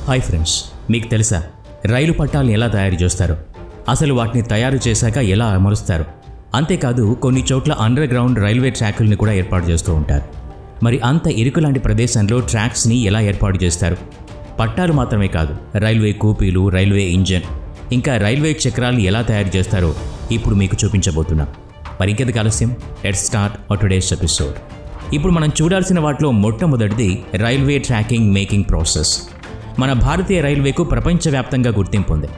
Hi friends, మీకు తెలుసా రైలు పట్టాలను ఎలా తయారు చేస్తారో, అసలు వాటిని తయారు చేశాక ఎలా అమరుస్తారు? అంతేకాదు కొన్ని చోట్ల అండర్ గ్రౌండ్ రైల్వే ట్రాకుల్ని కూడా ఏర్పాటు చేస్తూ ఉంటారు. మరి అంత ఇరుకు లాంటి ప్రదేశంలో ట్రాక్స్ని ఎలా ఏర్పాటు చేస్తారు? పట్టాలు మాత్రమే కాదు, రైల్వే కూపీలు, రైల్వే ఇంజన్, ఇంకా రైల్వే చక్రాలను ఎలా తయారు చేస్తారో ఇప్పుడు మీకు చూపించబోతున్నాం. మరి ఇంకెందుకు ఆలస్యం, let's start our today's episode. ఇప్పుడు మనం చూడాల్సిన వాటిలో మొట్టమొదటిది రైల్వే ట్రాకింగ్ మేకింగ్ ప్రాసెస్. మన భారతీయ రైల్వేకు ప్రపంచవ్యాప్తంగా గుర్తింపు ఉంది.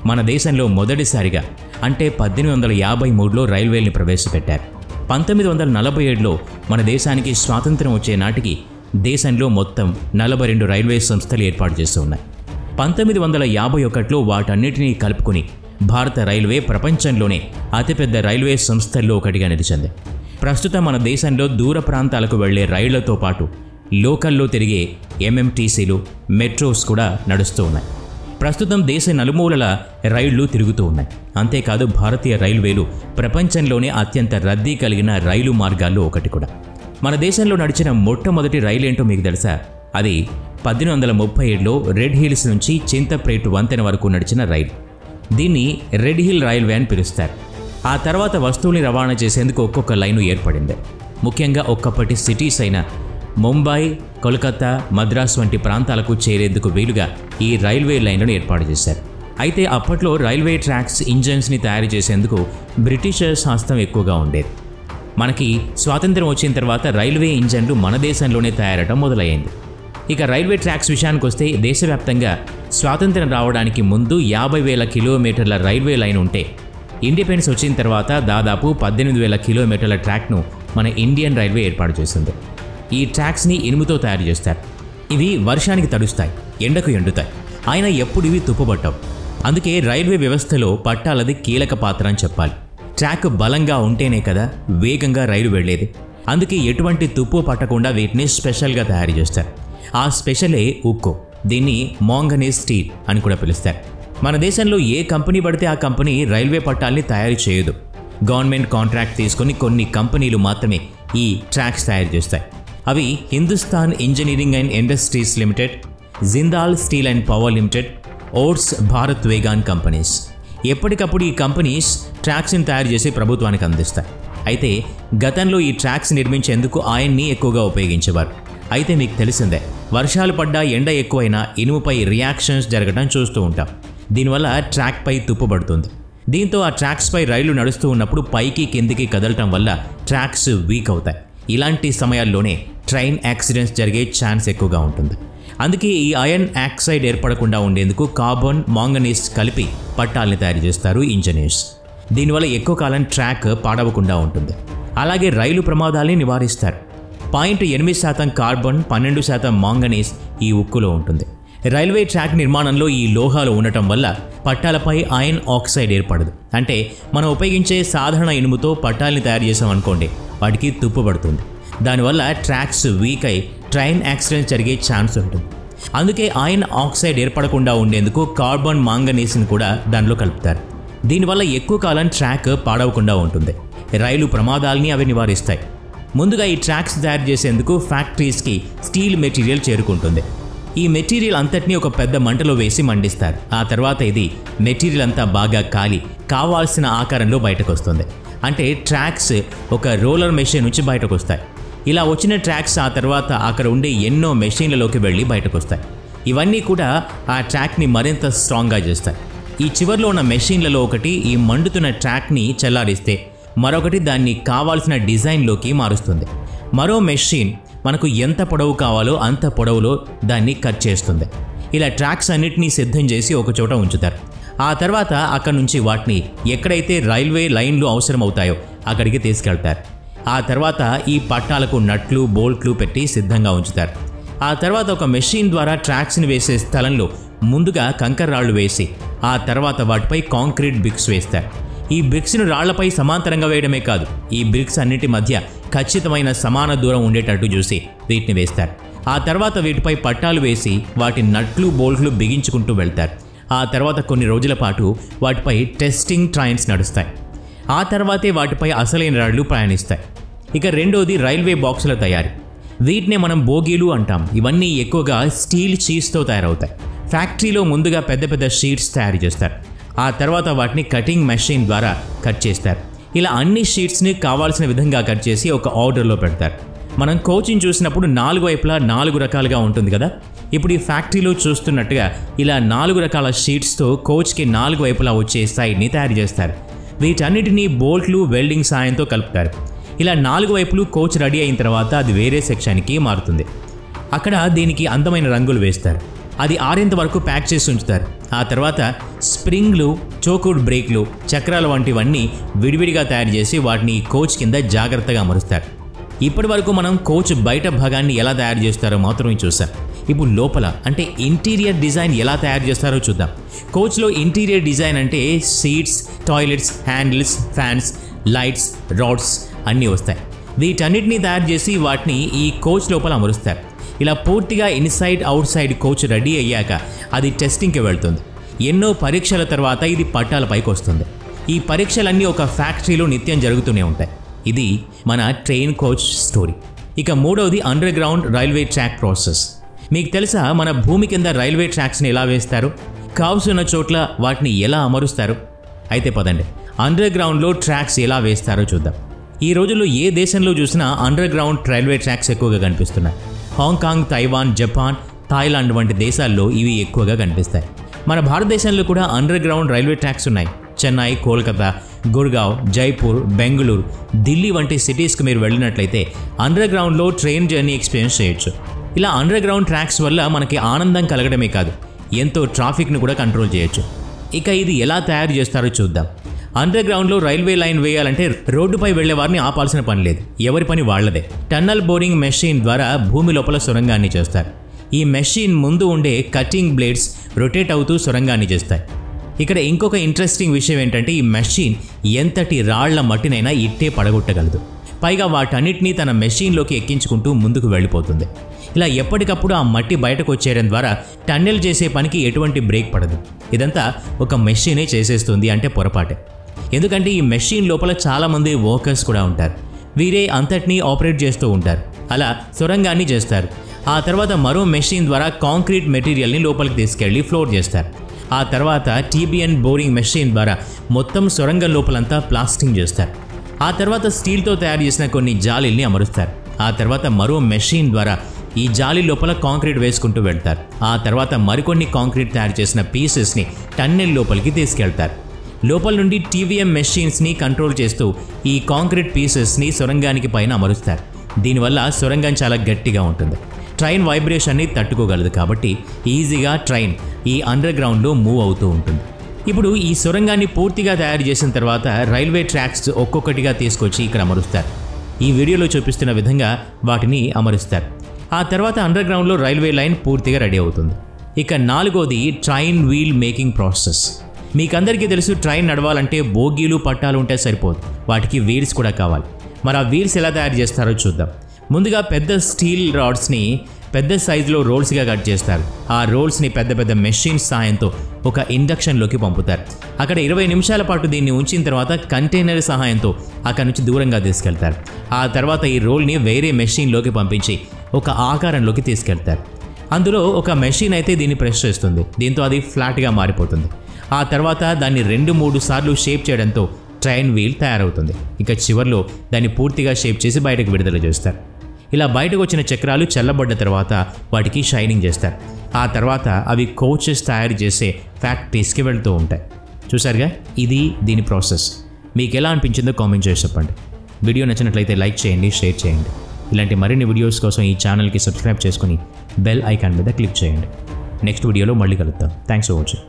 మన దేశంలో మొదటిసారిగా అంటే 1853లో రైల్వేల్ని ప్రవేశపెట్టారు. 1947లో మన దేశానికి స్వాతంత్రం వచ్చే నాటికి దేశంలో మొత్తం 42 రైల్వే సంస్థలు ఏర్పాటు చేస్తూ ఉన్నాయి. 1951లో వాటన్నిటినీ కలుపుకుని భారత రైల్వే ప్రపంచంలోనే అతిపెద్ద రైల్వే సంస్థల్లో ఒకటిగా నిలిచింది. ప్రస్తుతం మన దేశంలో దూర ప్రాంతాలకు వెళ్లే రైళ్లతో పాటు లోకల్లో తిరిగే ఎంఎంటీసీలు, మెట్రోస్ కూడా నడుస్తూ ఉన్నాయి. ప్రస్తుతం దేశ నలుమూలల రైళ్లు తిరుగుతూ ఉన్నాయి. అంతేకాదు భారతీయ రైల్వేలు ప్రపంచంలోనే అత్యంత రద్దీ కలిగిన రైలు మార్గాల్లో ఒకటి కూడా. మన దేశంలో నడిచిన మొట్టమొదటి రైలు ఏంటో మీకు తెలుసా? అది 1837లో రెడ్ హిల్స్ నుంచి చింతప్రేటు వంతెన వరకు నడిచిన రైలు. దీన్ని రెడ్ హిల్ రైల్వే అని పిలుస్తారు. ఆ తర్వాత వస్తువుల్ని రవాణా చేసేందుకు ఒక్కొక్క లైను ఏర్పడింది. ముఖ్యంగా ఒక్కప్పటి సిటీస్ అయిన ముంబై, కోల్కతా, మద్రాస్ వంటి ప్రాంతాలకు చేరేందుకు వీలుగా ఈ రైల్వే లైన్లను ఏర్పాటు చేశారు. అయితే అప్పట్లో రైల్వే ట్రాక్స్, ఇంజన్స్ని తయారు చేసేందుకు బ్రిటిషర్స్ హస్తం ఎక్కువగా ఉండేది. మనకి స్వాతంత్రం వచ్చిన తర్వాత రైల్వే ఇంజన్లు మన దేశంలోనే తయారవడం మొదలయ్యింది. ఇక రైల్వే ట్రాక్స్ విషయానికి వస్తే దేశవ్యాప్తంగా స్వాతంత్రం రావడానికి ముందు 50,000 కిలోమీటర్ల రైల్వే లైన్ ఉంటే, ఇండిపెండెన్స్ వచ్చిన తర్వాత దాదాపు 18,000 కిలోమీటర్ల ట్రాక్ను మన ఇండియన్ రైల్వే ఏర్పాటు చేసింది. ఈ ట్రాక్స్ని ఇనుముతో తయారు చేస్తారు. ఇవి వర్షానికి తడుస్తాయి, ఎండకు ఎండుతాయి, అయినా ఎప్పుడు ఇవి తుప్పుపట్టవు. అందుకే రైల్వే వ్యవస్థలో పట్టాలది కీలక పాత్ర అని చెప్పాలి. ట్రాక్ బలంగా ఉంటేనే కదా వేగంగా రైలు వెళ్లేది. అందుకే ఎటువంటి తుప్పు పట్టకుండా వీటిని స్పెషల్గా తయారు చేస్తారు. ఆ స్పెషలే ఉక్కు. దీన్ని మాంగనీస్ స్టీల్ అని కూడా పిలుస్తారు. మన దేశంలో ఏ కంపెనీ పడితే ఆ కంపెనీ రైల్వే పట్టాల్ని తయారు చేయదు. గవర్నమెంట్ కాంట్రాక్ట్ తీసుకుని కొన్ని కంపెనీలు మాత్రమే ఈ ట్రాక్స్ తయారు చేస్తాయి. అవి Hindustan engineering and industries limited, Jindal steel and power limited, ఓట్స్ భారత్ వేగాన్ కంపెనీస్. ఎప్పటికప్పుడు ఈ కంపెనీస్ ట్రాక్స్ని తయారు చేసి ప్రభుత్వానికి అందిస్తాయి. అయితే గతంలో ఈ ట్రాక్స్ నిర్మించేందుకు ఆయన్ని ఎక్కువగా ఉపయోగించేవారు. అయితే మీకు తెలిసిందే, వర్షాలు పడ్డా, ఎండ ఎక్కువైనా ఇనుముపై రియాక్షన్స్ జరగడం చూస్తూ ఉంటాం. దీనివల్ల ట్రాక్పై తుప్పుపడుతుంది. దీంతో ఆ ట్రాక్స్పై రైళ్లు నడుస్తూ ఉన్నప్పుడు పైకి కిందికి కదలటం వల్ల ట్రాక్స్ వీక్ అవుతాయి. ఇలాంటి సమయాల్లోనే ట్రైన్ యాక్సిడెంట్స్ జరిగే ఛాన్స్ ఎక్కువగా ఉంటుంది. అందుకే ఈ ఐరన్ ఆక్సైడ్ ఏర్పడకుండా ఉండేందుకు కార్బన్, మాంగనీస్ కలిపి పట్టాలని తయారు చేస్తారు ఇంజనీర్స్. దీనివల్ల ఎక్కువ కాలం ట్రాక్ పాడవకుండా ఉంటుంది. అలాగే రైలు ప్రమాదాల్ని నివారిస్తారు. 0.8% కార్బన్, 12% మాంగనీస్ ఈ ఉక్కులో ఉంటుంది. రైల్వే ట్రాక్ నిర్మాణంలో ఈ లోహాలు ఉండటం వల్ల పట్టాలపై ఐరన్ ఆక్సైడ్ ఏర్పడదు. అంటే మనం ఉపయోగించే సాధారణ ఇనుముతో పట్టాలని తయారు చేసామనుకోండి, వాటికి తుప్పు పడుతుంది. దానివల్ల ట్రాక్స్ వీక్ అయి ట్రైన్ యాక్సిడెంట్స్ జరిగే ఛాన్స్ ఉంటుంది. అందుకే ఐరన్ ఆక్సైడ్ ఏర్పడకుండా ఉండేందుకు కార్బన్, మాంగనీస్ని కూడా దానిలో కలుపుతారు. దీనివల్ల ఎక్కువ కాలం ట్రాక్ పాడవకుండా ఉంటుంది. రైలు ప్రమాదాలని అవి నివారిస్తాయి. ముందుగా ఈ ట్రాక్స్ తయారు చేసేందుకు ఫ్యాక్టరీస్కి స్టీల్ మెటీరియల్ చేరుకుంటుంది. ఈ మెటీరియల్ అంతటినీ ఒక పెద్ద మంటలో వేసి మండిస్తారు. ఆ తర్వాత ఇది మెటీరియల్ అంతా బాగా కాలి కావాల్సిన ఆకారంలో బయటకు వస్తుంది. అంటే ట్రాక్స్ ఒక రోలర్ మెషిన్ నుంచి బయటకు వస్తాయి. ఇలా వచ్చిన ట్రాక్స్ ఆ తర్వాత అక్కడ ఉండే ఎన్నో మెషిన్లలోకి వెళ్ళి బయటకు వస్తాయి. ఇవన్నీ కూడా ఆ ట్రాక్ని మరింత స్ట్రాంగ్గా చేస్తాయి. ఈ చివర్లో ఉన్న మెషిన్లలో ఒకటి ఈ మండుతున్న ట్రాక్ని చల్లారిస్తే మరొకటి దాన్ని కావాల్సిన డిజైన్లోకి మారుస్తుంది. మరో మెషిన్ మనకు ఎంత పొడవు కావాలో అంత పొడవులో దాన్ని కట్ చేస్తుంది. ఇలా ట్రాక్స్ అన్నిటినీ సిద్ధం చేసి ఒక చోట ఉంచుతారు. ఆ తర్వాత అక్కడ నుంచి వాటిని ఎక్కడైతే రైల్వే లైన్లు అవసరం అవుతాయో అక్కడికి తీసుకెళ్తారు. ఆ తర్వాత ఈ పట్టాలకు నట్లు, బోల్ట్లు పెట్టి సిద్ధంగా ఉంచుతారు. ఆ తర్వాత ఒక మెషిన్ ద్వారా ట్రాక్స్ని వేసే స్థలంలో ముందుగా కంకర రాళ్లు వేసి ఆ తర్వాత వాటిపై కాంక్రీట్ బ్రిక్స్ వేస్తారు. ఈ బ్రిక్స్ను రాళ్లపై సమాంతరంగా వేయడమే కాదు, ఈ బ్రిక్స్ అన్నిటి మధ్య ఖచ్చితమైన సమాన దూరం ఉండేటట్టు చూసి వీటిని వేస్తారు. ఆ తర్వాత వీటిపై పట్టాలు వేసి వాటి నట్లు, బోల్ట్లు బిగించుకుంటూ వెళ్తారు. ఆ తర్వాత కొన్ని రోజుల పాటు వాటిపై టెస్టింగ్ ట్రైన్స్ నడుస్తాయి. ఆ తర్వాతే వాటిపై అసలైన రాళ్లు ప్రయాణిస్తాయి. ఇక రెండోది రైల్వే బాక్సుల తయారీ. వీటినే మనం బోగీలు అంటాం. ఇవన్నీ ఎక్కువగా స్టీల్ చీజ్తో తయారవుతాయి. ఫ్యాక్టరీలో ముందుగా పెద్ద పెద్ద షీట్స్ తయారు చేస్తారు. ఆ తర్వాత వాటిని కటింగ్ మెషిన్ ద్వారా కట్ చేస్తారు. ఇలా అన్ని షీట్స్ని కావాల్సిన విధంగా కట్ చేసి ఒక ఆర్డర్లో పెడతారు. మనం కోచ్ని చూసినప్పుడు 4 వైపులా 4 రకాలుగా ఉంటుంది కదా. ఇప్పుడు ఈ ఫ్యాక్టరీలో చూస్తున్నట్టుగా ఇలా 4 రకాల షీట్స్తో కోచ్కి 4 వైపులా వచ్చే సైడ్ని తయారు చేస్తారు. వీటన్నిటినీ బోల్ట్లు, వెల్డింగ్ సాయంతో కలుపుతారు. ఇలా 4 వైపులు కోచ్ రెడీ అయిన తర్వాత అది వేరే సెక్షన్కి మారుతుంది. అక్కడ దీనికి అందమైన రంగులు వేస్తారు. అది ఆరేంత వరకు ప్యాక్ చేసి ఉంచుతారు. ఆ తర్వాత స్ప్రింగ్లు, చోకుడ్ బ్రేక్లు, చక్రాలు వంటివన్నీ విడివిడిగా తయారు చేసి వాటిని కోచ్ కింద జాగ్రత్తగా అమరుస్తారు. ఇప్పటి వరకు మనం కోచ్ బయట భాగాన్ని ఎలా తయారు చేస్తారో మాత్రమే చూసాం. ఇప్పుడు లోపల అంటే ఇంటీరియర్ డిజైన్ ఎలా తయారు చేస్తారో చూద్దాం. కోచ్లో ఇంటీరియర్ డిజైన్ అంటే seats, toilets, handles, fans, lights, rods అన్నీ వస్తాయి. వీటన్నిటినీ తయారు చేసి వాటిని ఈ కోచ్ లోపల అమరుస్తారు. ఇలా పూర్తిగా inside out side coach ready అయ్యాక అది టెస్టింగ్కి వెళ్తుంది. ఎన్నో పరీక్షల తర్వాత ఇది పట్టాలపైకి వస్తుంది. ఈ పరీక్షలన్నీ ఒక ఫ్యాక్టరీలో నిత్యం జరుగుతూనే ఉంటాయి. ఇది మన ట్రైన్ కోచ్ స్టోరీ. ఇక మూడవది under ground railway track process. మీకు తెలుసా మన భూమి కింద రైల్వే ట్రాక్స్ని ఎలా వేస్తారు? కర్వ్స్ ఉన్న చోట్ల వాటిని ఎలా అమరుస్తారు? అయితే పదండి అండర్ గ్రౌండ్లో ట్రాక్స్ ఎలా వేస్తారో చూద్దాం. ఈ రోజుల్లో ఏ దేశంలో చూసినా అండర్ గ్రౌండ్ రైల్వే ట్రాక్స్ ఎక్కువగా కనిపిస్తున్నాయి. హాంకాంగ్, తైవాన్, జపాన్, థాయిలాండ్ వంటి దేశాల్లో ఇవి ఎక్కువగా కనిపిస్తాయి. మన భారతదేశంలో కూడా అండర్ గ్రౌండ్ రైల్వే ట్రాక్స్ ఉన్నాయి. చెన్నై, కోల్కతా, గుర్గావ్, జైపూర్, బెంగళూరు, ఢిల్లీ వంటి సిటీస్కి మీరు వెళ్ళినట్లయితే అండర్ గ్రౌండ్లో ట్రైన్ జర్నీ ఎక్స్పీరియన్స్ చేయొచ్చు. ఇలా అండర్ గ్రౌండ్ ట్రాక్స్ వల్ల మనకి ఆనందం కలగడమే కాదు, ఎంతో ట్రాఫిక్ను కూడా కంట్రోల్ చేయొచ్చు. ఇక ఇది ఎలా తయారు చేస్తారో చూద్దాం. అండర్ గ్రౌండ్లో రైల్వే లైన్ వేయాలంటే రోడ్డుపై వెళ్లే వారిని ఆపాల్సిన పని లేదు. ఎవరి పని వాళ్లదే. టన్నల్ బోరింగ్ మెషిన్ ద్వారా భూమి లోపల సొరంగాన్ని చేస్తారు. ఈ మెషిన్ ముందు ఉండే కటింగ్ బ్లేడ్స్ రొటేట్ అవుతూ సొరంగాన్ని చేస్తాయి. ఇక్కడ ఇంకొక ఇంట్రెస్టింగ్ విషయం ఏంటంటే ఈ మెషిన్ ఎంతటి రాళ్ల మట్టినైనా ఇట్టే పడగొట్టగలదు. పైగా వాటన్నిటినీ తన మెషిన్లోకి ఎక్కించుకుంటూ ముందుకు వెళ్ళిపోతుంది. ఇలా ఎప్పటికప్పుడు ఆ మట్టి బయటకు వచ్చేయడం ద్వారా టన్నెల్ చేసే పనికి ఎటువంటి బ్రేక్ పడదు. ఇదంతా ఒక మెషినే చేసేస్తుంది అంటే పొరపాటే. ఎందుకంటే ఈ మెషిన్ లోపల చాలామంది వర్కర్స్ కూడా ఉంటారు. వీరే అంతటినీ ఆపరేట్ చేస్తూ ఉంటారు. అలా సొరంగాన్ని చేస్తారు. ఆ తర్వాత మరో మెషిన్ ద్వారా కాంక్రీట్ మెటీరియల్ని లోపలికి తీసుకెళ్లి ఫ్లోర్ చేస్తారు. ఆ తర్వాత టీబీఎన్ బోరింగ్ మెషిన్ ద్వారా మొత్తం సొరంగం లోపలంతా ప్లాస్టింగ్ చేస్తారు. ఆ తర్వాత స్టీల్తో తయారు చేసిన కొన్ని జాలీల్ని అమరుస్తారు. ఆ తర్వాత మరో మెషిన్ ద్వారా ఈ జాలి లోపల కాంక్రీట్ వేసుకుంటూ వెళ్తారు. ఆ తర్వాత మరికొన్ని కాంక్రీట్ తయారు చేసిన పీసెస్ని టన్నెల్ లోపలికి తీసుకెళ్తారు. లోపల నుండి టీవీఎం మెషిన్స్ని కంట్రోల్ చేస్తూ ఈ కాంక్రీట్ పీసెస్ని సొరంగానికి పైన అమరుస్తారు. దీనివల్ల సొరంగం చాలా గట్టిగా ఉంటుంది. ట్రైన్ వైబ్రేషన్ని తట్టుకోగలదు కాబట్టి ఈజీగా ట్రైన్ ఈ అండర్ గ్రౌండ్లో మూవ్ అవుతూ ఉంటుంది. ఇప్పుడు ఈ సొరంగాన్ని పూర్తిగా తయారు చేసిన తర్వాత రైల్వే ట్రాక్స్ ఒక్కొక్కటిగా తీసుకొచ్చి ఇక్కడ అమరుస్తారు. ఈ వీడియోలో చూపిస్తున్న విధంగా వాటిని అమరుస్తారు. ఆ తర్వాత అండర్ గ్రౌండ్లో రైల్వే లైన్ పూర్తిగా రెడీ అవుతుంది. ఇక నాలుగోది ట్రైన్ వీల్ మేకింగ్ ప్రాసెస్. మీకందరికీ తెలుసు ట్రైన్ నడవాలంటే బోగీలు, పట్టాలు ఉంటే సరిపోదు, వాటికి వీల్స్ కూడా కావాలి. మరి ఆ వీల్స్ ఎలా తయారు చేస్తారో చూద్దాం. ముందుగా పెద్ద స్టీల్ రాడ్స్ని పెద్ద సైజులో రోల్స్గా కట్ చేస్తారు. ఆ రోల్స్ని పెద్ద పెద్ద మెషిన్స్ సహాయంతో ఒక ఇండక్షన్లోకి పంపుతారు. అక్కడ 20 నిమిషాల పాటు దీన్ని ఉంచిన తర్వాత కంటైనర్ సహాయంతో అక్కడి నుంచి దూరంగా తీసుకెళ్తారు. ఆ తర్వాత ఈ రోల్ని వేరే మెషిన్లోకి పంపించి ఒక ఆకారంలోకి తీసుకెళ్తారు. అందులో ఒక మెషిన్ అయితే దీన్ని ప్రెస్ చేస్తుంది. దీంతో అది ఫ్లాట్గా మారిపోతుంది. ఆ తర్వాత దాన్ని 2-3 సార్లు షేప్ చేయడంతో ట్రైన్ వీల్ తయారవుతుంది. ఇక చివర్లో దాన్ని పూర్తిగా షేప్ చేసి బయటకు విడుదల చేస్తారు. ఇలా బయటకు వచ్చిన చక్రాలు చల్లబడ్డ తర్వాత వాటికి షైనింగ్ చేస్తారు. ఆ తర్వాత అవి కోచెస్ తయారు చేసే ఫ్యాక్టరీస్కి వెళ్తూ ఉంటాయి. చూసారుగా, ఇది దీని ప్రాసెస్. మీకు ఎలా అనిపించిందో కామెంట్ చేసి చెప్పండి. వీడియో నచ్చినట్లయితే లైక్ చేయండి, షేర్ చేయండి. ఇలాంటి మరిన్ని వీడియోస్ కోసం ఈ ఛానల్కి సబ్స్క్రైబ్ చేసుకుని బెల్ ఐకాన్ మీద క్లిక్ చేయండి. నెక్స్ట్ వీడియోలో మళ్ళీ కలుద్దాం. Thanks for watching.